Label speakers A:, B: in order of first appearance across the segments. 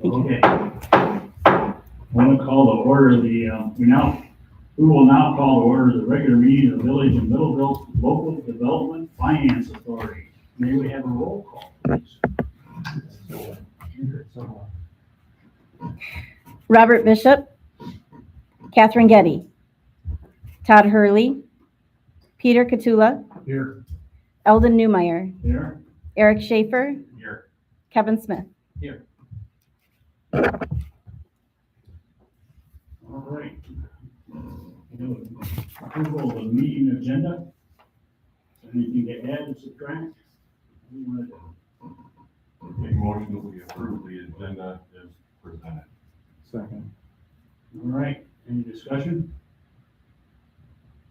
A: Okay. I want to call to order we will now call to order the regular meeting of the Village of Middleville Local Development Finance Authority. May we have a roll call, please?
B: Robert Bishop, Catherine Getty, Todd Hurley, Peter Katula,
A: Here.
B: Eldon Newmeyer,
A: Here.
B: Eric Schaefer,
A: Here.
B: Kevin Smith.
A: Here. All right. Approval of the meeting agenda. Anything to add or subtract? What do you want to do?
C: Make a motion that we approve the agenda as presented.
D: Second.
A: All right, any discussion?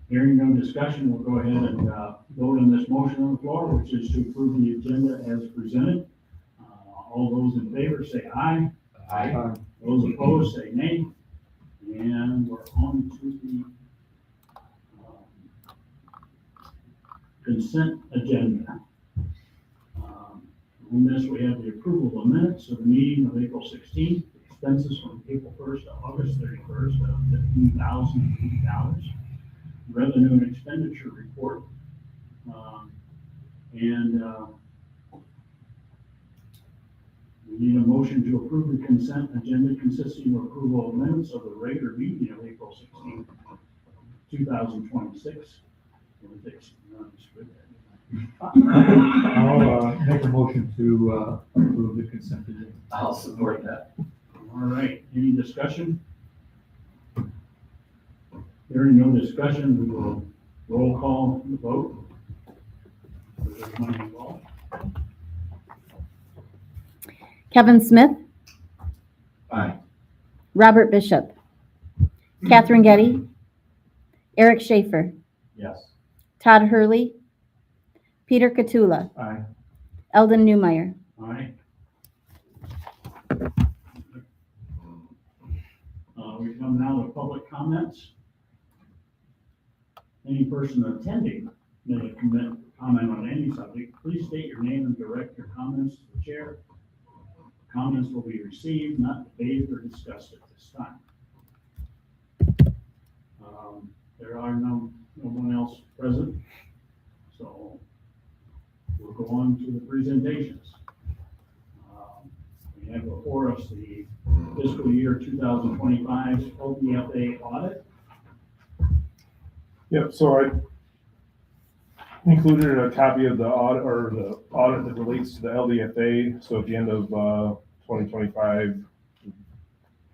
A: Hearing no discussion, we'll go ahead and vote on this motion on the floor, which is to approve the agenda as presented. All those in favor say aye.
C: Aye.
A: Those opposed say nay. And we're on to the consent agenda. On this, we have the approval of minutes of the meeting of April 16th, expenses from April 1st to August 31st of $15,080, revenue and expenditure report, we need a motion to approve the consent agenda consisting of approval of minutes of the regular meeting of April 16th, 2026.
D: I'll make a motion to approve the consent agenda.
E: I'll support that.
A: All right, any discussion? Hearing no discussion, we will roll call the vote. Is there money involved?
B: Kevin Smith,
E: Aye.
B: Robert Bishop, Catherine Getty, Eric Schaefer,
C: Yes.
B: Todd Hurley, Peter Katula,
D: Aye.
B: Eldon Newmeyer.
A: Aye. We come now to public comments. Any person attending may comment on any subject. Please state your name and direct your comments to the chair. Comments will be received, not debated or discussed at this time. There are no one else present, so we'll go on to the presentations. We have before us the fiscal year 2025 LDFA audit.
F: Yep, so I included a copy of the audit, or the audit that relates to the LDFA. So at the end of 2025,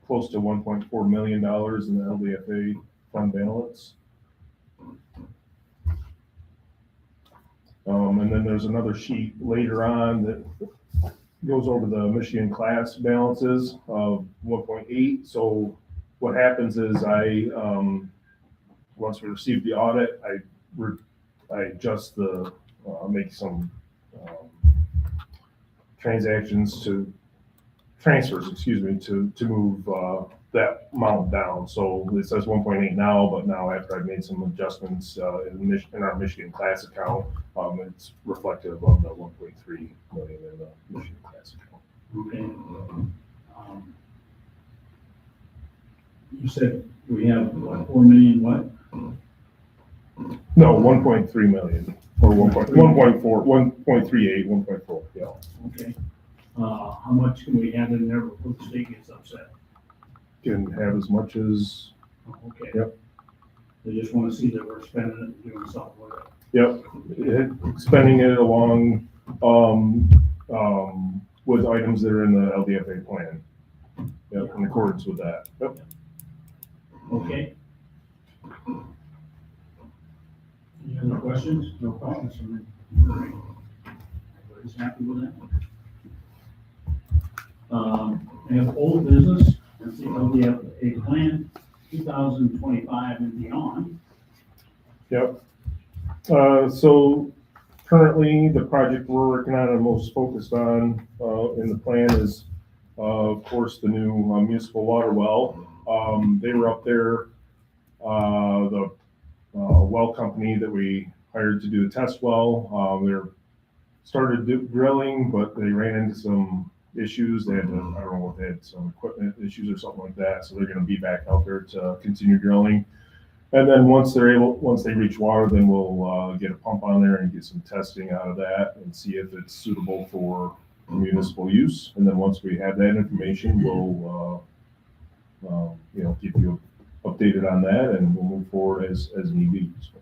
F: close to $1.4 million in the LDFA fund balance. And then there's another sheet later on that goes over the Michigan class balances of 1.8. So what happens is once we receive the audit, I adjust make some transfers, to move that amount down. So it says 1.8 now, but now after I've made some adjustments in our Michigan class account, it's reflective of the 1.3 million in the Michigan class account.
A: Okay. You said we have what, 4 million what?
F: No, 1.3 million, or 1.4, 1.38, 1.4, yeah.
A: Okay. How much can we have in there before the state gets upset?
F: Can have as much as,
A: Okay.
F: Yep.
A: They just want to see that we're spending it and doing something with it.
F: yep, spending it along, with items that are in the LDFA plan. Yep, in accordance with that. Yep.
A: Okay. Any other questions?
D: No questions from me.
A: All right. Everybody's happy with that? We have old business, that's the LDFA plan, 2025 and beyond.
F: Yep. So currently, the project we're working on and most focused on in the plan is, of course, the new municipal water well. They were up there, the well company that we hired to do the test well. They started drilling, but they ran into some issues. They had to, I don't know if they had some equipment issues or something like that, so they're gonna be back out there to continue drilling. And then once they reach water, then we'll get a pump on there and get some testing out of that and see if it's suitable for municipal use. And then once we have that information, we'll, keep you updated on that, and we'll move forward as need be. So,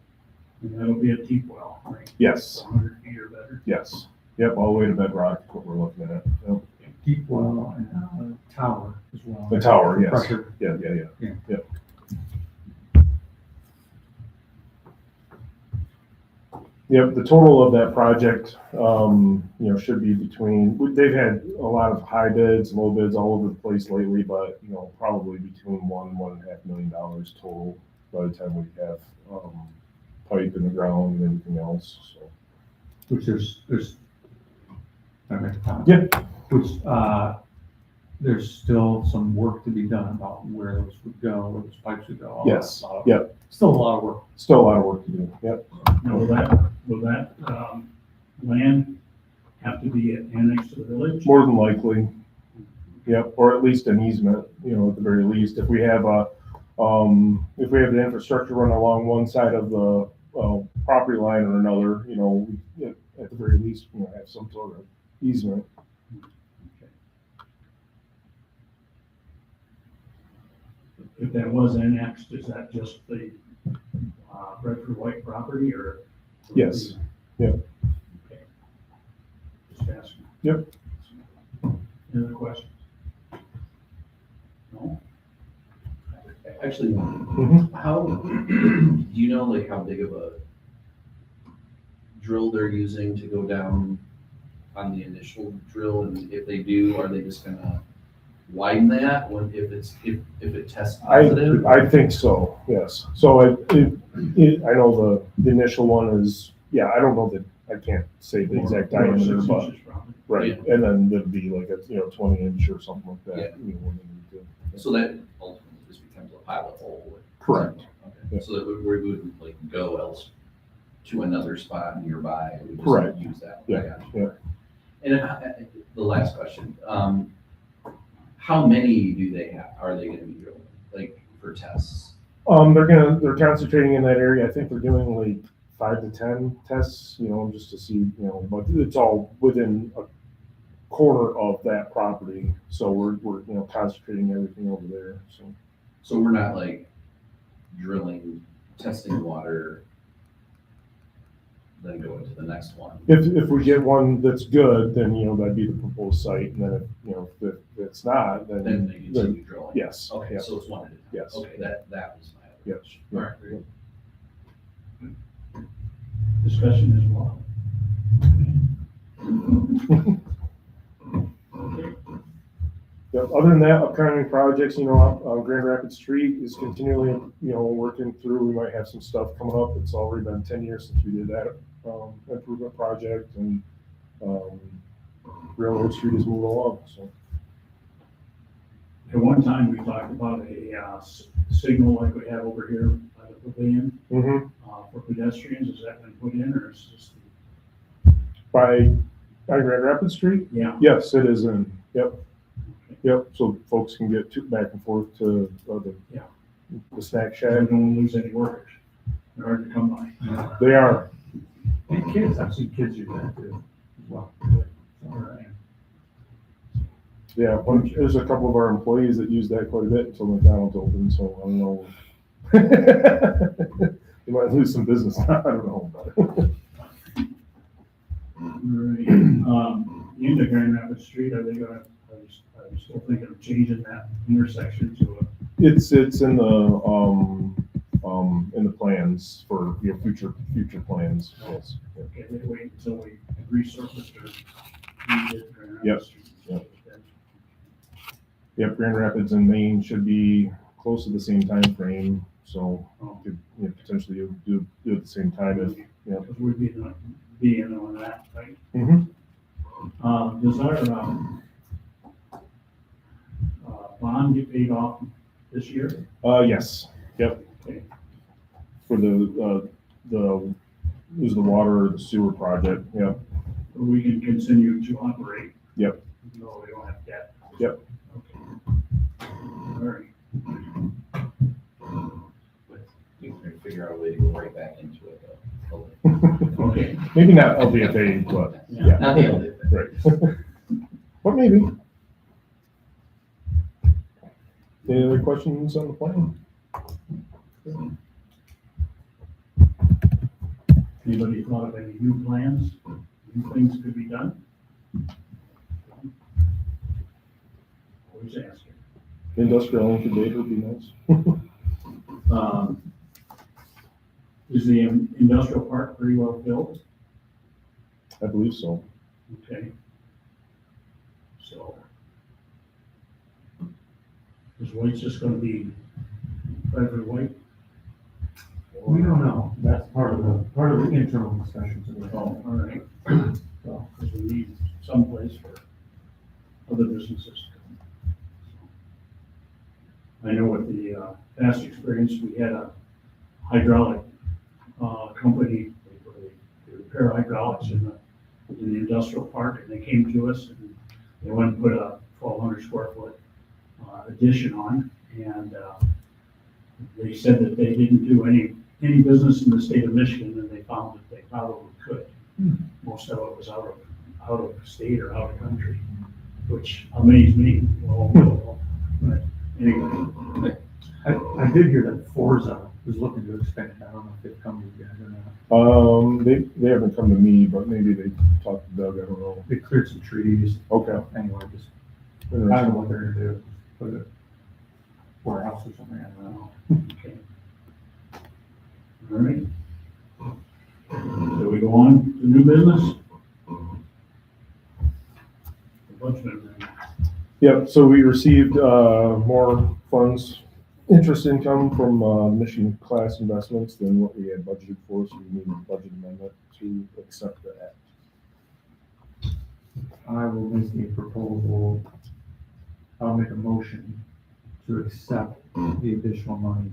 A: And that'll be a deep well, right?
F: yes,
A: 100 feet or better.
F: yes, yep, all the way to bedrock, is what we're looking at. Yep.
D: Deep well and tower as well.
F: The tower, yes.
D: Pressure.
F: Yeah. Yep, the total of that project, should be between, they've had a lot of high bids, low bids all over the place lately, but, probably between $1.5 million total by the time we have, pipe in the ground and everything else, so.
D: Which there's, okay,
F: Yeah.
D: which, there's still some work to be done about where those would go, where those pipes would go. all that
F: Yes,
D: stuff.
F: yep,
D: Still a lot of work.
F: still a lot of work to do, yep.
A: Now, will that land have to be annexed to the village?
F: More than likely, yep, or at least an easement, at the very least. If we have the infrastructure run along one side of the property line or another, we, at the very least, have some sort of easement.
A: If that was annexed, is that just the Redford White property, or?
F: Yes, yep.
A: Okay. Just asking.
F: Yep.
A: Any other questions? No?
E: Actually,
F: Mhm.
E: how, do you know like how big of a drill they're using to go down on the initial drill? And if they do, are they just gonna widen that if it tests positive?
F: I think so, yes. So I know the initial one is, I don't know that, I can't say the exact diameter,
A: 6
F: but,
A: inches probably.
F: right. And then there'd be like a, 20-inch or something like that.
E: Yeah.
F: When they need to.
E: So that ultimately just becomes a pilot hole.
F: Correct.
E: Okay,
F: Yeah.
E: so that we wouldn't like go else to another spot nearby, we just
F: Correct.
E: use that.
F: Yeah,
E: I got you.
F: yeah.
E: And the last question, how many do they have, are they gonna be drilling, like, for tests?
F: They're concentrating in that area. I think they're doing like 5 to 10 tests, just to see, but it's all within a corner of that property. So we're concentrating everything over there, so.
E: So we're not like drilling, testing water, then go into the next one?
F: If we get one that's good, then, that'd be the proposed site, and then if it's not,
E: Then
F: then,
E: they continue drilling?
F: yes.
E: Okay,
F: yeah,
E: so it's one at a time?
F: Yes.
E: Okay, that was my other
F: Yes.
E: question. All right, very good.
A: Discussion as well.
F: Yeah, other than that, upcoming projects, Grand Rapids Street is continually, working through. We might have some stuff coming up. It's already been 10 years since we did that improvement project, and Railroad Street is moving along, so.
A: At one time, we talked about a signal like we have over here by the pavilion for pedestrians. Has that been put in, or is this?
F: By Grand Rapids Street?
A: Yeah.
F: Yes, it is in, yep. Yep, so folks can get back and forth to the snack
A: I
F: shack.
A: don't lose any workers. They're hard to come by.
F: They are,
D: And kids, I've seen kids use that too, as well.
F: yeah, there's a couple of our employees that use that quite a bit until McDonald's opened, so I don't know. They might lose some business, I don't know, but.
A: Right. The end of Grand Rapids Street, are you still thinking of changing that intersection to a?
F: It's in the plans for, future plans, yes.
A: Okay, they wait until we resurface or redid Grand
F: Yep,
A: Rapids Street.
F: yep. Yep, Grand Rapids and Maine should be close to the same time frame, so could potentially do it at the same time if,
A: Because we'd be in on that, right?
F: Mm-hmm.
A: Does our bond get paid off this year?
F: Yes, yep.
A: Okay.
F: For the water or the sewer project, yep.
A: Or we can continue to operate?
F: Yep.
A: No, we don't have
F: Maybe not LDFA, but yeah,
E: Not the LDFA.
F: right. But maybe. Any other questions on the plan?
A: Anybody thought of any new plans, new things could be done? Always asking.
F: Industrial incubator would be nice.
A: Is the industrial park pretty well filled?
F: I believe so.
A: Okay. So. Is White's just gonna be private White?
D: We don't know. That's part of the internal discussions.
A: Oh, all right.
D: So,
A: Because we need someplace for other businesses to come. I know with the past experience, we had a hydraulic company, they repair hydraulics in the industrial park, and they came to us and they went and put a 1,200 square foot addition on, and they said that they didn't do any business in the state of Michigan, and they found that they probably could. Most of it was out of state or out of country, which amazed me. Well, but anyway,
D: I did hear that Forza was looking to expand. I don't know if they've come to you guys or not.
F: They haven't come to me, but maybe they talked to Doug, I don't know.
D: They cleared some trees.
F: Okay.
D: Anyway, just, I don't know
F: Interesting.
D: what they're gonna do. Put a warehouse or something, I don't know.
A: okay. All right. So we go on to new business? Budget amendment.
F: Yep, so we received more funds, interest income from Michigan class investments than what we had budgeted for, so we need a budget amendment to accept that.
D: I will make a proposal, I'll make a motion to accept the additional money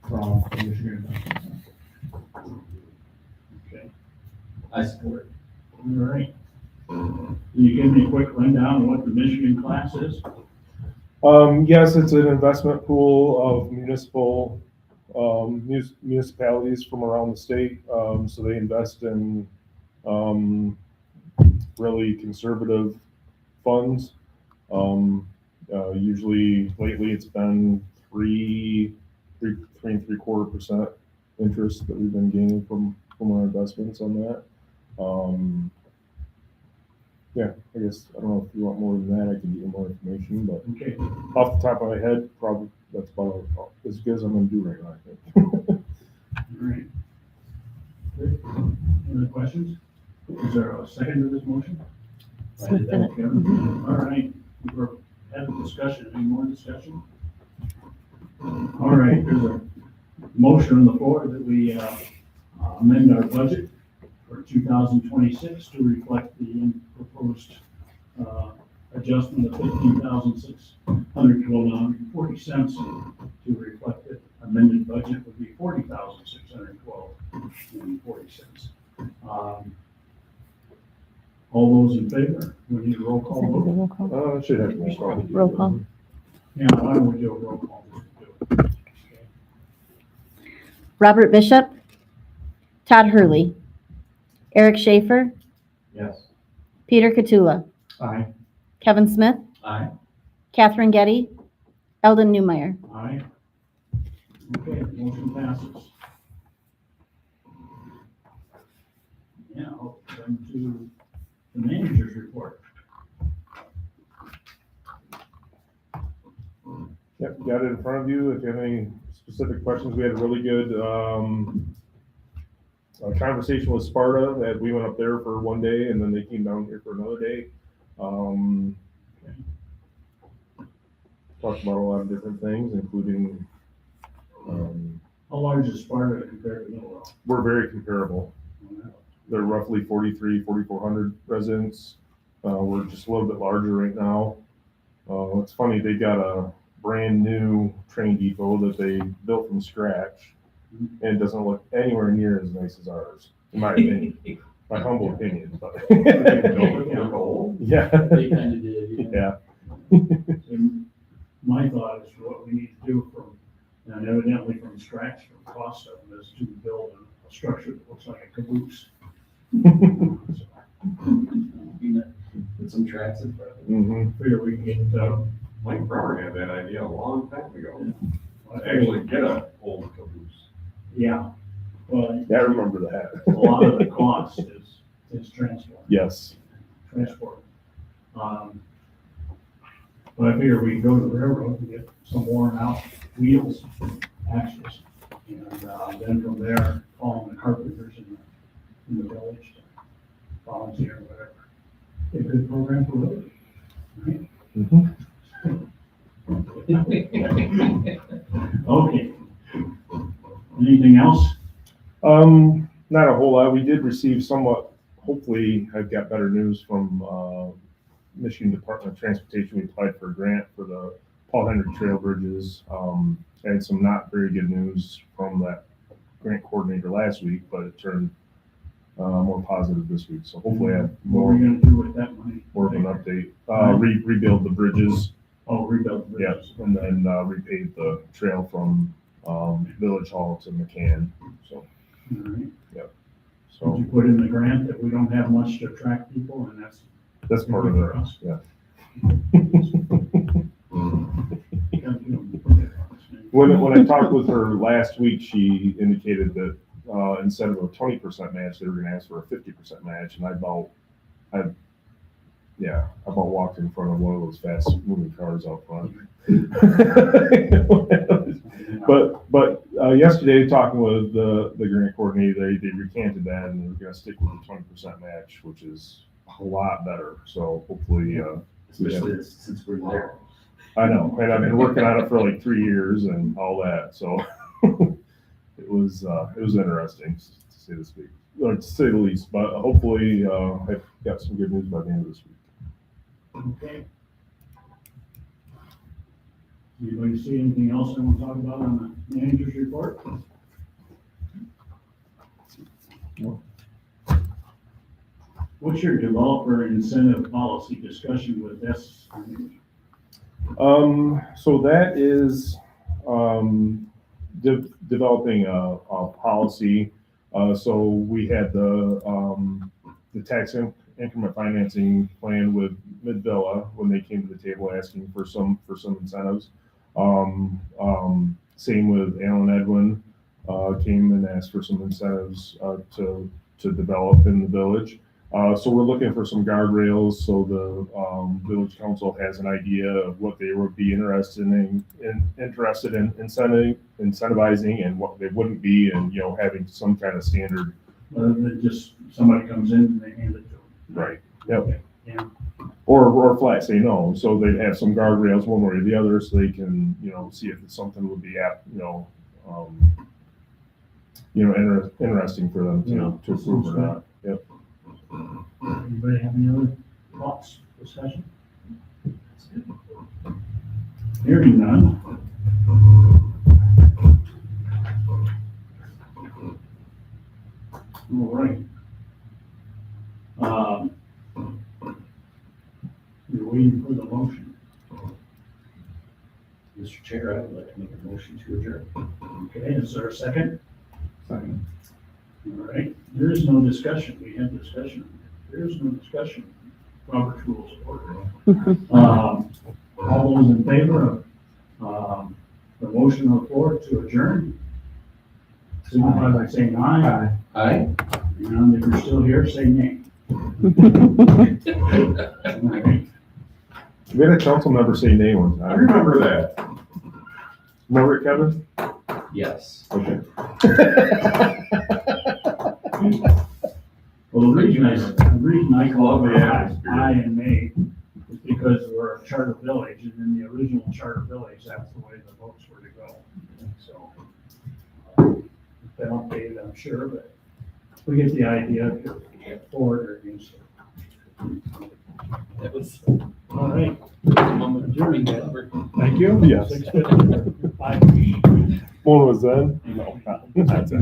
D: from the Michigan Investment Fund.
A: Okay,
E: I support.
A: all right. Can you give me a quick rundown of what the Michigan class is?
F: Yes, it's an investment pool of municipalities from around the state. So they invest in really conservative funds. Usually lately it's been 3.75% interest that we've been gaining from our investments on that. Yeah, I guess, I don't know if you want more than that, I can give you more information, but
A: Okay,
F: off the top of my head, probably that's about as good as I'm gonna do right now, I think.
A: all right. Good. Any other questions? Is there a second to this motion?
B: Smith did it.
A: Kevin? All right, we're having discussion, any more discussion? All right, there's a motion on the floor that we amend our budget for 2026 to reflect the proposed adjustment of $15,612.40 to reflect the amended budget would be $40,612.40. All those in favor? We need a roll call vote.
B: Roll call.
F: Should have roll call.
B: Roll call.
A: Yeah, why don't we do a roll call? Okay.
B: Robert Bishop, Todd Hurley, Eric Schaefer,
E: Yes.
B: Peter Katula,
D: Aye.
B: Kevin Smith,
E: Aye.
B: Catherine Getty, Eldon Newmeyer.
A: Aye. Okay, motion passes. Yeah, I'll come to the manager's report.
F: Yep, got it in front of you. If you have any specific questions, we had a really good conversation with Sparta that we went up there for one day and then they came down here for another day. Talked about a lot of different things, including
A: How large is Sparta compared to Millville?
F: we're very comparable. They're roughly 4,400 residents. We're just a little bit larger right now. It's funny, they got a brand new train depot that they built from scratch, and it doesn't look anywhere near as nice as ours, in my opinion, my humble opinion. But yeah,
E: They kind of did, yeah.
F: yeah.
A: And my thought is what we need to do from, and evidently from scratch, from cost of them, is to build a structure that looks like a caboose
E: Put some tracks in front of it.
F: Mhm.
A: Figure we can get,
C: Mike Brower had that idea a long time ago. Actually get a old caboose.
A: yeah, well,
F: Yeah, I remember that.
A: a lot of the cost is transport.
F: Yes.
A: But I figure we can go to the railroad and get some worn out wheels, axles. And, then from there, call the carpenters in the village to volunteer or whatever. A good program for village. Right?
F: Mhm.
A: Okay. Anything else?
F: Not a whole lot. We did receive somewhat, hopefully I've got better news from, Michigan Department of Transportation. We applied for a grant for the Paul Henry Trail Bridges. I had some not very good news from that grant coordinator last week, but it turned, more positive this week. So hopefully I have
A: What are we
F: more,
A: gonna do with that money?
F: more of an update. Rebuild the bridges.
A: Oh, rebuild the
F: Yes,
A: bridges.
F: and then repave the trail from Village Hall to McCann. So,
A: All right. Did
F: so
A: you put in the grant that we don't have much to attract people and that's
F: that's part of it.
A: for us?
F: Yeah.
A: When
F: When I talked with her last week, she indicated that instead of a 20% match, they were going to ask for a 50% match, and I about walked in front of one of those fast moving cars out front. But yesterday, talking with the grant coordinator, they recanted that and they're going to stick with the 20% match, which is a lot better. So hopefully,
E: Especially since we're there.
F: I know, and I've been working on it for like 3 years and all that. So it was interesting to say the speak, or to say the least. But hopefully, I've got some good news by the end of this week.
A: Okay. Anybody see anything else I want to talk about on the manager's report?
F: No.
A: What's your developer incentive policy discussion with this?
F: So that is developing a policy. So we had the tax increment financing plan with Mid-Villa when they came to the table asking for some incentives. Same with Alan Edwin, came and asked for some incentives to develop in the village. So we're looking for some guardrails so the village council has an idea of what they would be interested in incentivizing and what they wouldn't be, and having some kind of standard.
A: Rather than just somebody comes in and they hand it to them.
F: Right. Yep.
A: Yeah.
F: Or flat say no. So they'd have some guardrails one way or the other, so they can see if it's something would be interesting for them to approve or not. Yep.
A: Anybody have any other thoughts, discussion? Hearing none. All right. You're waiting for the motion.
E: Mr. Chair, I would like to make a motion to adjourn.
A: Okay, is there a second?
D: Second.
A: All right, there is no discussion. We had discussion. There is no discussion. Robert Rules of Order. All those in favor of the motion on the floor to adjourn, signify by saying aye.
E: Aye.
A: And if you're still here, say nay. All right.
F: We had a council member say nay one
C: I
F: time.
C: remember that.
F: Remember it, Kevin?
E: Yes.
F: Okay.
A: Well, the reason I call it
C: Love the atmosphere.
A: aye and nay is because we're a charter village, and in the original charter village, that's the way the votes were to go. So, it's been updated, I'm sure, but we get the idea if you're for it or against it.
E: That was.
A: All right.
E: I'm adjourning that.
F: Thank you. Yes.
A: 6:55.
F: One was then? No. That's it.